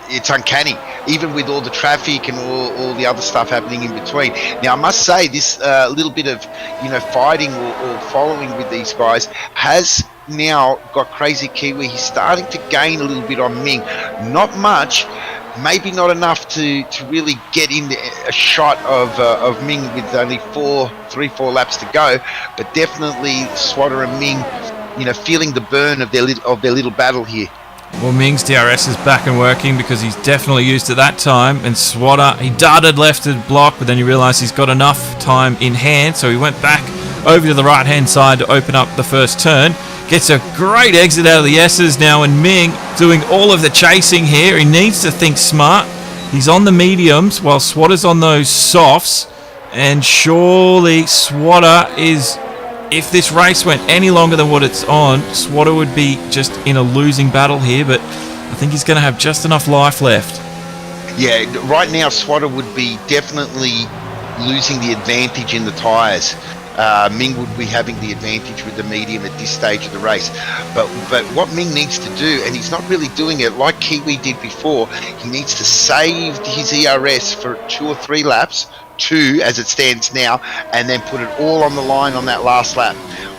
it's uncanny, even with all the traffic and all the other stuff happening in between. Now, I must say, this little bit of, fighting or following with these guys has now got Crazy Kiwi. He's starting to gain a little bit on Ming. Not much, maybe not enough to really get in a shot of Ming with only 3-4 laps to go, but definitely Swatter and Ming, feeling the burn of their little battle here. Well, Ming's DRS is back and working because he's definitely used it that time. And Swatter, he darted left to block, but then you realise he's got enough time in hand, so he went back over to the right-hand side to open up the first turn. Gets a great exit out of the S's now, and Ming doing all of the chasing here. He needs to think smart. He's on the mediums while Swatter's on those softs, and surely Swatter is... If this race went any longer than what it's on, Swatter would be just in a losing battle here, but I think he's going to have just enough life left. Yeah, right now Swatter would be definitely losing the advantage in the tyres. Ming would be having the advantage with the medium at this stage of the race. But what Ming needs to do, and he's not really doing it like Kiwi did before, he needs to save his ERS for 2 or 3 laps, 2 as it stands now, and then put it all on the line on that last lap,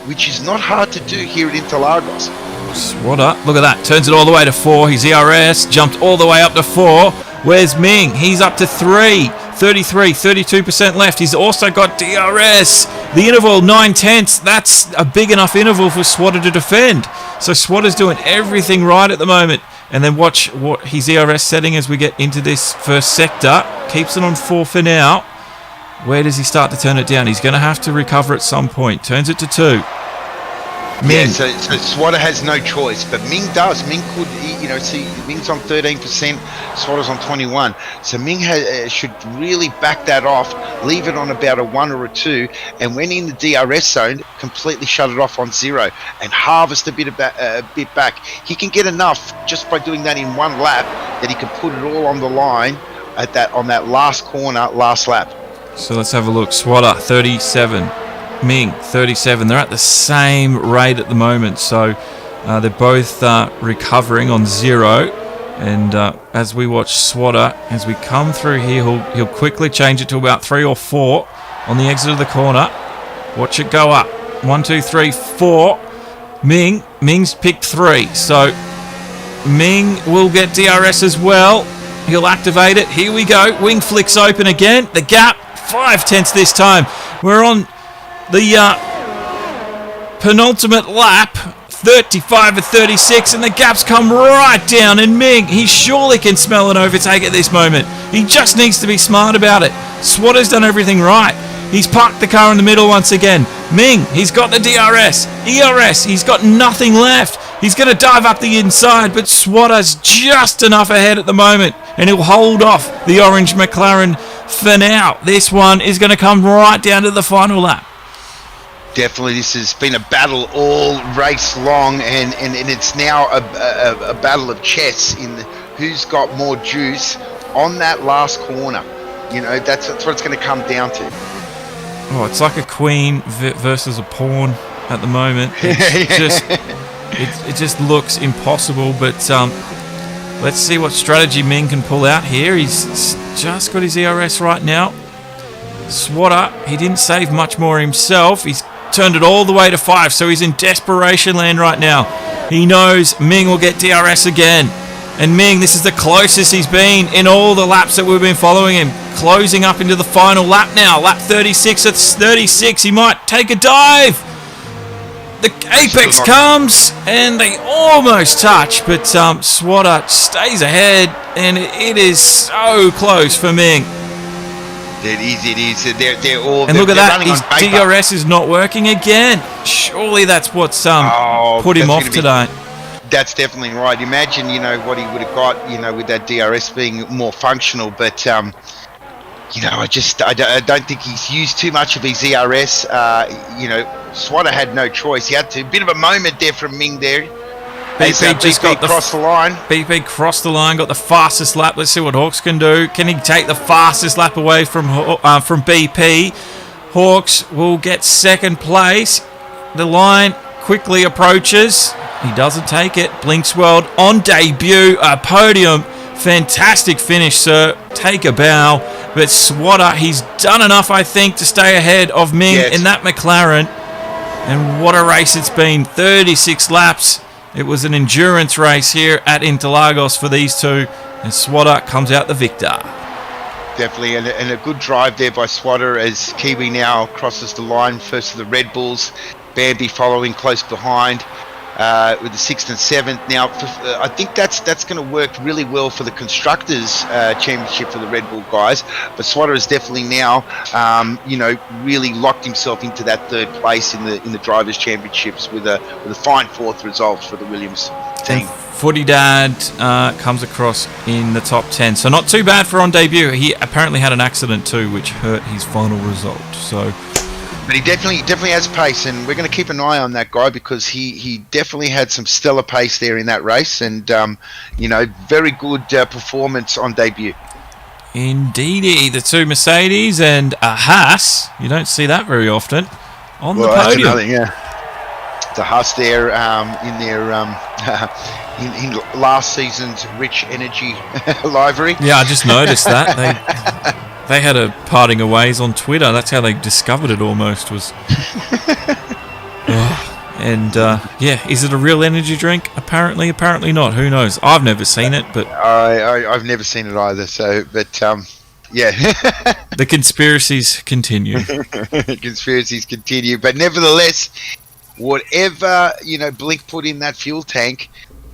which is not hard to do here at Interlagos. Swatter, look at that, turns it all the way to 4. His ERS jumped all the way up to 4. Where's Ming? He's up to 3. 33, 32% left. He's also got DRS. The interval, 9/10. That's a big enough interval for Swatter to defend. So Swatter's doing everything right at the moment. And then watch what his ERS setting as we get into this first sector. Keeps it on 4 for now. Where does he start to turn it down? He's going to have to recover at some point. Turns it to 2. Ming. Yeah, so Swatter has no choice, but Ming does. Ming could, see, Ming's on 13%, Swatter's on 21. So Ming should really back that off, leave it on about a 1 or a 2, and when in the DRS zone, completely shut it off on 0 and harvest a bit back. He can get enough just by doing that in 1 lap that he can put it all on the line on that last corner, last lap. So let's have a look. Swatter, 37. Ming, 37. They're at the same rate at the moment, so they're both recovering on 0. And as we watch Swatter, as we come through here, he'll quickly change it to about 3 or 4 on the exit of the corner. Watch it go up. 1, 2, 3, 4. Ming's picked 3, so Ming will get DRS as well. He'll activate it. Here we go. Wing flicks open again. The gap, 5/10 this time. We're on the penultimate lap, 35 or 36, and the gap's come right down, and Ming, he surely can smell an overtake at this moment. He just needs to be smart about it. Swatter's done everything right. He's parked the car in the middle once again. Ming, he's got the DRS. ERS, he's got nothing left. He's going to dive up the inside, but Swatter's just enough ahead at the moment, and he'll hold off the orange McLaren for now. This one is going to come right down to the final lap. Definitely, this has been a battle all race long, and it's now a battle of chess in who's got more juice on that last corner. That's what it's going to come down to. Oh, it's like a queen versus a pawn at the moment. It just looks impossible, but let's see what strategy Ming can pull out here. He's just got his ERS right now. Swatter, he didn't save much more himself. He's turned it all the way to 5, so he's in desperation land right now. He knows Ming will get DRS again. And Ming, this is the closest he's been in all the laps that we've been following him. Closing up into the final lap now. Lap 36, it's 36. He might take a dive. The apex comes, and they almost touch, but Swatter stays ahead, and it is so close for Ming. It is. They're all. And look at that, his DRS is not working again. Surely that's what's put him off today. That's definitely right. Imagine, what he would have got, with that DRS being more functional. But, I don't think he's used too much of his ERS. Swatter had no choice. He had to. A bit of a moment there from Ming there. BP just got crossed the line. BP crossed the line, got the fastest lap. Let's see what Hawks can do. Can he take the fastest lap away from BP? Hawks will get second place. The line quickly approaches. He doesn't take it. Blinks World on debut, a podium. Fantastic finish, sir. Take a bow. But Swatter, he's done enough, I think, to stay ahead of Ming in that McLaren. And what a race it's been. 36 laps. It was an endurance race here at Interlagos for these two. And Swatter comes out the victor. Definitely, and a good drive there by Swatter as Kiwi now crosses the line first to the Red Bulls. Bambi following close behind with the 6th and 7th. Now, I think that's going to work really well for the Constructors' Championship for the Red Bull guys. But Swatter has definitely now, really locked himself into that 3rd place in the Drivers' Championships with a fine 4th result for the Williams team. Footy Dad comes across in the top 10, so not too bad for on debut. He apparently had an accident too, which hurt his final result. But he definitely has pace, and we're going to keep an eye on that guy because he definitely had some stellar pace there in that race, and very good performance on debut. Indeedy, the 2 Mercedes and a Haas. You don't see that very often on the podium. The Haas there in their in last season's Rich Energy livery. Yeah, I just noticed that. They had a parting of ways on Twitter. That's how they discovered it almost was. Is it a real energy drink? Apparently not. Who knows? I've never seen it, but I've never seen it either. So, but yeah, the conspiracies continue. Conspiracies continue, but nevertheless, whatever Blink put in that fuel tank,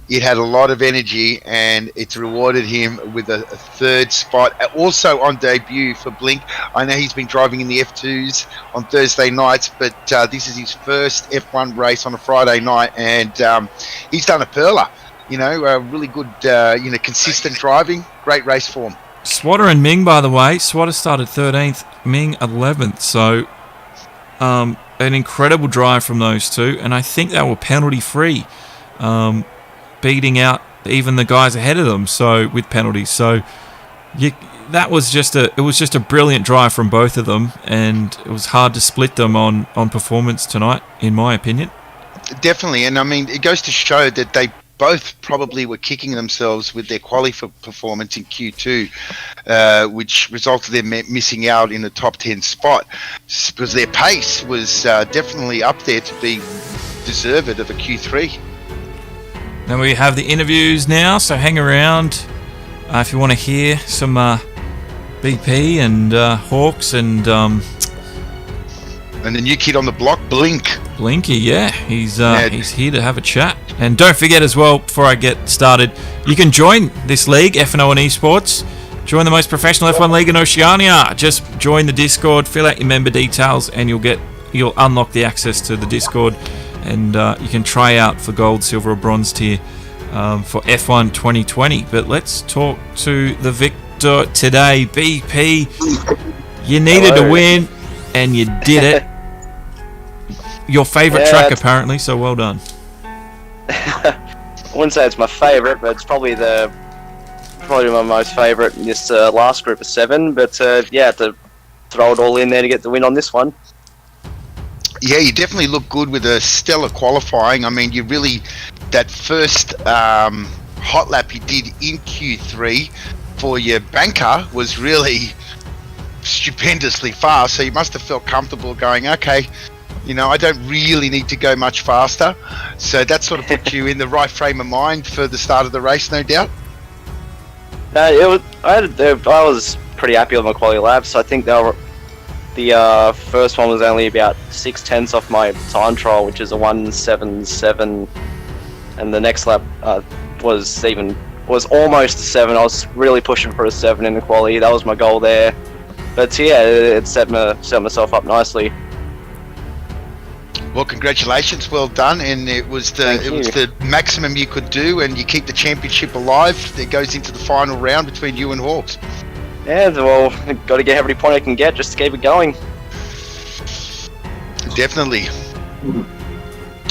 it had a lot of energy, and it's rewarded him with a 3rd spot. Also on debut for Blink. I know he's been driving in the F2s on Thursday nights, but this is his first F1 race on a Friday night, and he's done a perler. Really good, consistent driving. Great race form. Swatter and Ming, by the way. Swatter started 13th, Ming 11th. So an incredible drive from those two, and I think they were penalty free. Beating out even the guys ahead of them, so with penalties. So it was just a brilliant drive from both of them, and it was hard to split them on performance tonight, in my opinion. Definitely, and I mean it goes to show that they both probably were kicking themselves with their quali performance in Q2, which resulted in them missing out in the top 10 spot, because their pace was definitely up there to be deserved of a Q3. Now we have the interviews now, so hang around if you want to hear some BP and Hawks and the new kid on the block, Blinky, yeah, he's here to have a chat. And don't forget as well, before I get started, you can join this league, FNL1 eSports. Join the most professional F1 league in Oceania. Just join the Discord, fill out your member details, and you'll unlock the access to the Discord. And you can try out for gold, silver, or bronze tier for F1 2020. But let's talk to the victor today, BP. You needed to win, and you did it. Your favourite track, apparently, so well done. I wouldn't say it's my favourite, but it's probably my most favourite in this last group of 7. But to throw it all in there to get the win on this one. Yeah, you definitely look good with a stellar qualifying. I mean, that first hot lap you did in Q3 for your banker was really stupendously fast. So you must have felt comfortable going, okay, I don't really need to go much faster. So that sort of put you in the right frame of mind for the start of the race, no doubt. I was pretty happy with my quality laps. So I think the first one was only about 6/10 off my time trial, which is a 1:77, and the next lap was almost a 7. I was really pushing for a 7 in the quali. That was my goal there. But yeah, it set myself up nicely. Well, congratulations, well done, and it was the maximum you could do, and you keep the championship alive. It goes into the final round between you and Hawks. Yeah, well, got to get every point I can get just to keep it going. Definitely.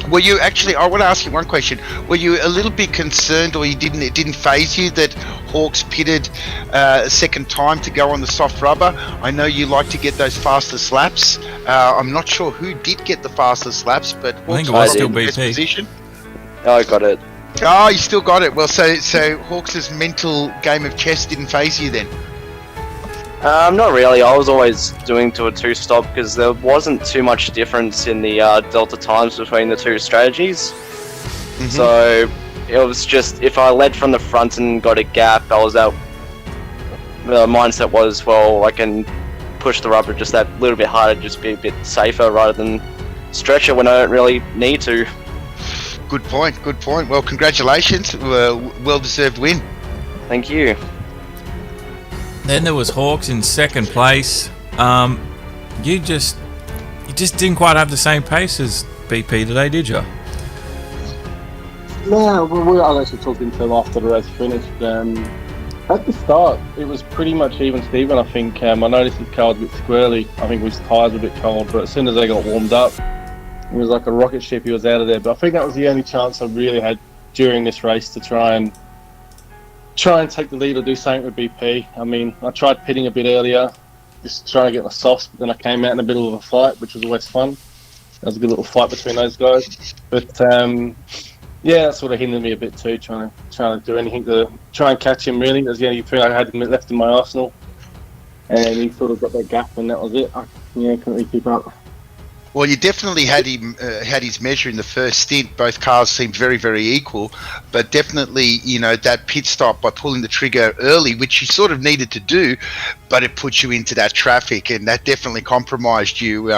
Were you actually? I want to ask you one question. Were you a little bit concerned, or it didn't faze you that Hawks pitted a second time to go on the soft rubber? I know you like to get those fastest laps. I'm not sure who did get the fastest laps, but Hawks I think it was still BP. Position. Oh, I got it. Oh, you still got it. Well, so Hawks' mental game of chess didn't faze you then. Not really. I was always doing to a 2-stop because there wasn't too much difference in the delta times between the two strategies. Mm-hmm. So it was just if I led from the front and got a gap, I was out. The mindset was, well, I can push the rubber just that little bit harder, just be a bit safer rather than stretch it when I don't really need to. Good point. Well, congratulations. Well-deserved win. Thank you. Then there was Hawks in second place. You just didn't quite have the same pace as BP today, did you? No, well, I was actually talking to him after the race finished. At the start, it was pretty much even Steven. I think I noticed his car was a bit squirrely. I think his tyres were a bit cold, but as soon as they got warmed up, it was like a rocket ship. He was out of there. But I think that was the only chance I really had during this race to try and take the lead or do something with BP. I mean, I tried pitting a bit earlier, just trying to get my softs, but then I came out in the middle of a fight, which was always fun. That was a good little fight between those guys. But yeah, that sort of hindered me a bit too, trying to do anything to try and catch him, really. That was the only thing I had left in my arsenal. And he sort of got that gap, and that was it. I couldn't really keep up. Well, you definitely had him had his measure in the first stint. Both cars seemed very, very equal, but definitely, that pit stop by pulling the trigger early, which you sort of needed to do, but it put you into that traffic, and that definitely compromised you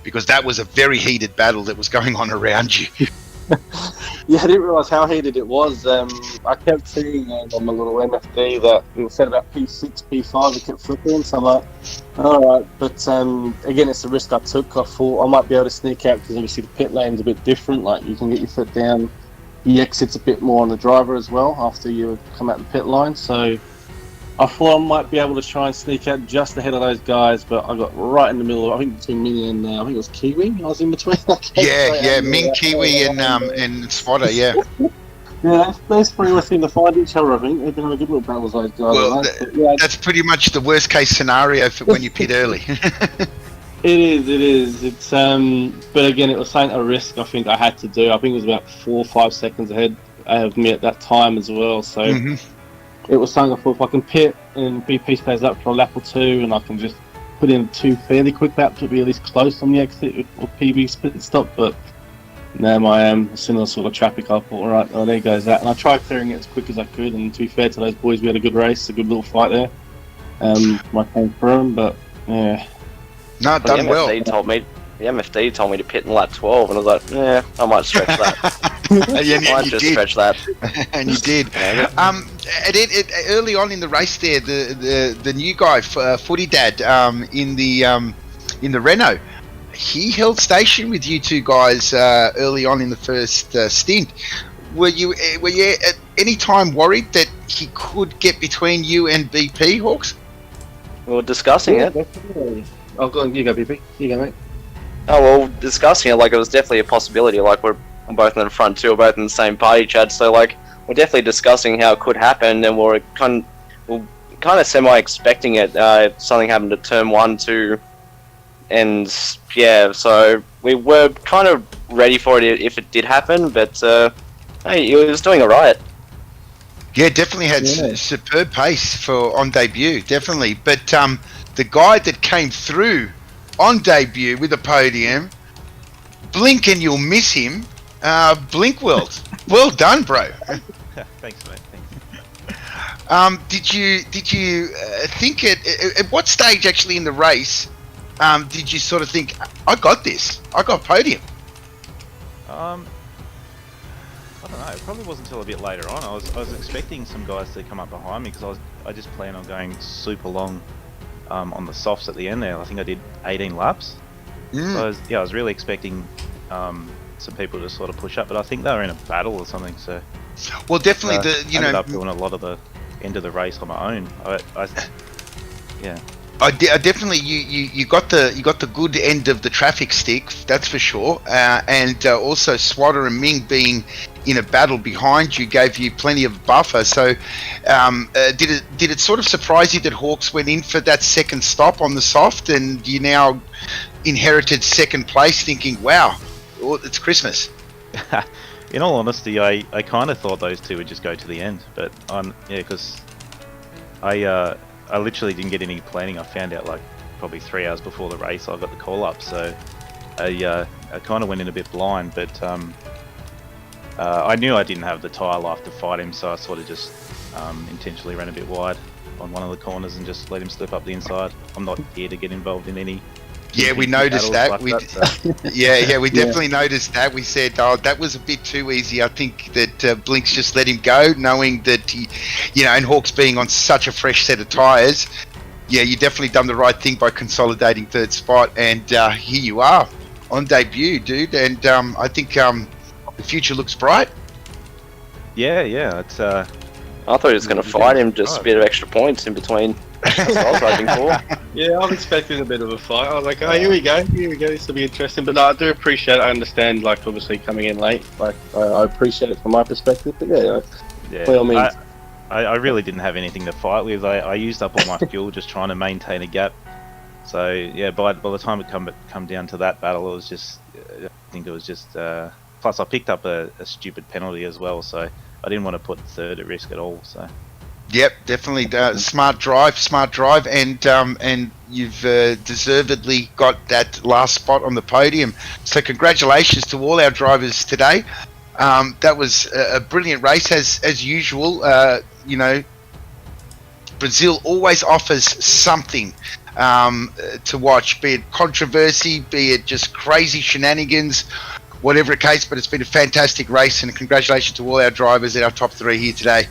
because that was a very heated battle that was going on around you. Yeah, I didn't realise how heated it was. I kept seeing on my little MFD that it said about P6, P5, it kept flickering, so I'm like, alright, but again, it's a risk I took. I thought I might be able to sneak out because obviously the pit lane's a bit different, like you can get your foot down, the exit's a bit more on the driver as well after you come out the pit line, so I thought I might be able to try and sneak out just ahead of those guys, but I got right in the middle. I think between me and I think it was Kiwi. I was in between. Yeah, Ming, Kiwi, and Spotter. Yeah. Yeah, those three always seem to find each other. I think they've been having a good little battles, those guys. Well, that's pretty much the worst case scenario for when you pit early. It is. It's but again, it was something a risk. I think I had to do. I think it was about 4 or 5 seconds ahead of me at that time as well. So. Mm-hmm. It was something I thought if I can pit and BP stays up for a lap or two and I can just put in 2 fairly quick laps to be at least close on the exit or PB's pit stop, but no, my similar sort of traffic, I thought, alright, there goes that. And I tried clearing it as quick as I could, and to be fair to those boys, we had a good race, a good little fight there. I came through them, but yeah. No, done well. The MFD told me to pit in lap 12, and I was like, yeah, I might stretch that. I might just stretch that. And you did. Early on in the race there, the new guy, Footy Dad, in the Renault, he held station with you two guys early on in the first stint. Were you at any time worried that he could get between you and BP, Hawks? We were discussing it. Definitely. Oh, go on, you go, BP. You go, mate. Oh, well, discussing it, like, it was definitely a possibility. Like, we're both in the front two, we're both in the same party chat, so, like, we're definitely discussing how it could happen, and we're kind of semi-expecting it. Something happened to turn 1, 2, and, yeah, so we were kind of ready for it if it did happen, but, hey, he was doing alright. Yeah, definitely had superb pace for on debut, definitely. But the guy that came through on debut with a podium, blink and you'll miss him, Blink World. Well done, bro. Thanks, mate. Thanks. Did you think at what stage actually in the race did you sort of think, I got this, I got podium? I don't know. It probably wasn't until a bit later on. I was expecting some guys to come up behind me because I just planned on going super long on the softs at the end there. I think I did 18 laps. So I was really expecting some people to sort of push up, but I think they were in a battle or something. So well, definitely ended up doing a lot of the end of the race on my own. Yeah. I definitely you got the good end of the traffic stick, that's for sure, and also Swatter and Ming being in a battle behind you gave you plenty of buffer. So did it sort of surprise you that Hawks went in for that second stop on the soft, and you now inherited second place, thinking, wow, it's Christmas? In all honesty, I kind of thought those two would just go to the end, but because I literally didn't get any planning. I found out like probably 3 hours before the race I got the call up, so I kind of went in a bit blind, but I knew I didn't have the tyre life to fight him, so I sort of just intentionally ran a bit wide on one of the corners and just let him slip up the inside. I'm not here to get involved in any. Yeah, we noticed that. Like We that, we definitely noticed that. We said, oh, that was a bit too easy. I think that Blinks just let him go, knowing that he, and Hawks being on such a fresh set of tyres. Yeah, you definitely done the right thing by consolidating third spot, and here you are on debut, dude. And I think the future looks bright. Yeah. It's I thought he was going to fight him, just a bit of extra points in between. That's what I was hoping for. Yeah, I'm expecting a bit of a fight. I was like, oh, here we go, this will be interesting. But no, I do appreciate it. I understand, like, obviously coming in late. Like, I appreciate it from my perspective. But yeah, by all means. I really didn't have anything to fight with. I used up all my fuel just trying to maintain a gap. So yeah, by the time it come down to that battle, it was just, I think it was just. Plus, I picked up a stupid penalty as well, so I didn't want to put third at risk at all. So. Yep, definitely smart drive, and you've deservedly got that last spot on the podium. So congratulations to all our drivers today. That was a brilliant race as usual. Brazil always offers something to watch, be it controversy, be it just crazy shenanigans, whatever the case. But it's been a fantastic race, and congratulations to all our drivers in our top 3 here today.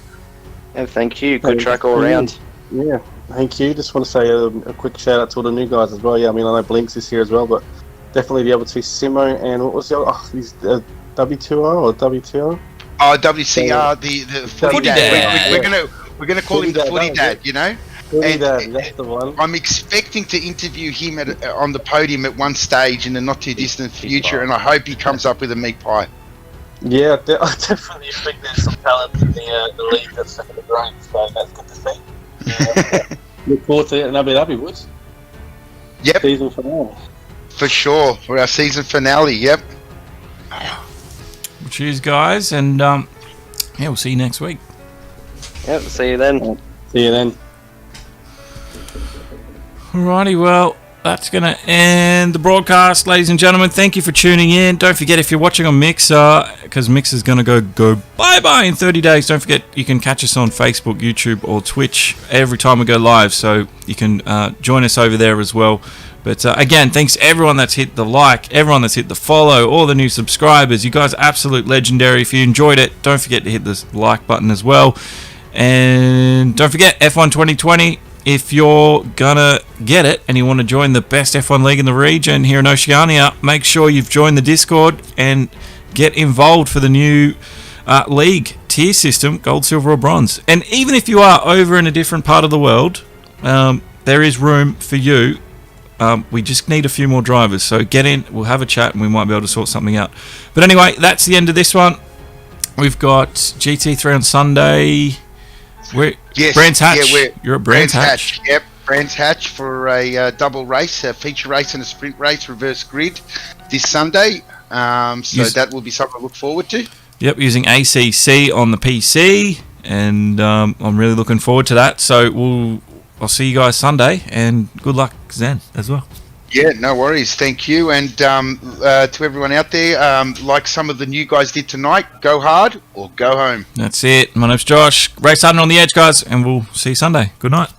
And thank you. Good track all around. Yeah, thank you. Just want to say a quick shout out to all the new guys as well. Yeah, I mean, I know Blinks is here as well, but definitely be able to see Simo and what was the other? He's W2R or WTR? Oh, WCR, the footy dad. We're gonna call him the footy dad. Footy dad, that's the one. I'm expecting to interview him on the podium at one stage in the not too distant future, and I hope he comes up with a meat pie. Yeah, I definitely think there's some talent in the league that's definitely growing, so that's good to see. Yeah. Look forward to it in Abu Dhabi, Woods. Yep. Season finale. For sure, for our season finale, yep. Cheers, guys, and we'll see you next week. Yep, see you then. See you then. Alrighty, well, that's going to end the broadcast, ladies and gentlemen. Thank you for tuning in. Don't forget, if you're watching on Mixer, because Mixer's going to go bye-bye in 30 days, don't forget you can catch us on Facebook, YouTube, or Twitch every time we go live, so you can join us over there as well. But again, thanks to everyone that's hit the like, everyone that's hit the follow, all the new subscribers. You guys are absolute legendary. If you enjoyed it, don't forget to hit the like button as well. And don't forget, F1 2020, if you're gonna get it and you want to join the best F1 league in the region here in Oceania, make sure you've joined the Discord and get involved for the new league tier system, gold, silver or bronze. And even if you are over in a different part of the world, there is room for you. We just need a few more drivers, so get in, we'll have a chat and we might be able to sort something out. But anyway, that's the end of this one. We've got GT3 on Sunday. Yes, Brands Hatch. Yeah, You're at Brands Hatch. Yep, Brands Hatch for a double race, a feature race and a sprint race, reverse grid this Sunday. So that will be something to look forward to. Yep, using ACC on the PC, and I'm really looking forward to that. So I'll see you guys Sunday, and good luck then as well. Yeah, no worries. Thank you. And to everyone out there, like some of the new guys did tonight, go hard or go home. That's it. My name's Josh. Race hard and on the edge, guys, and we'll see you Sunday. Good night.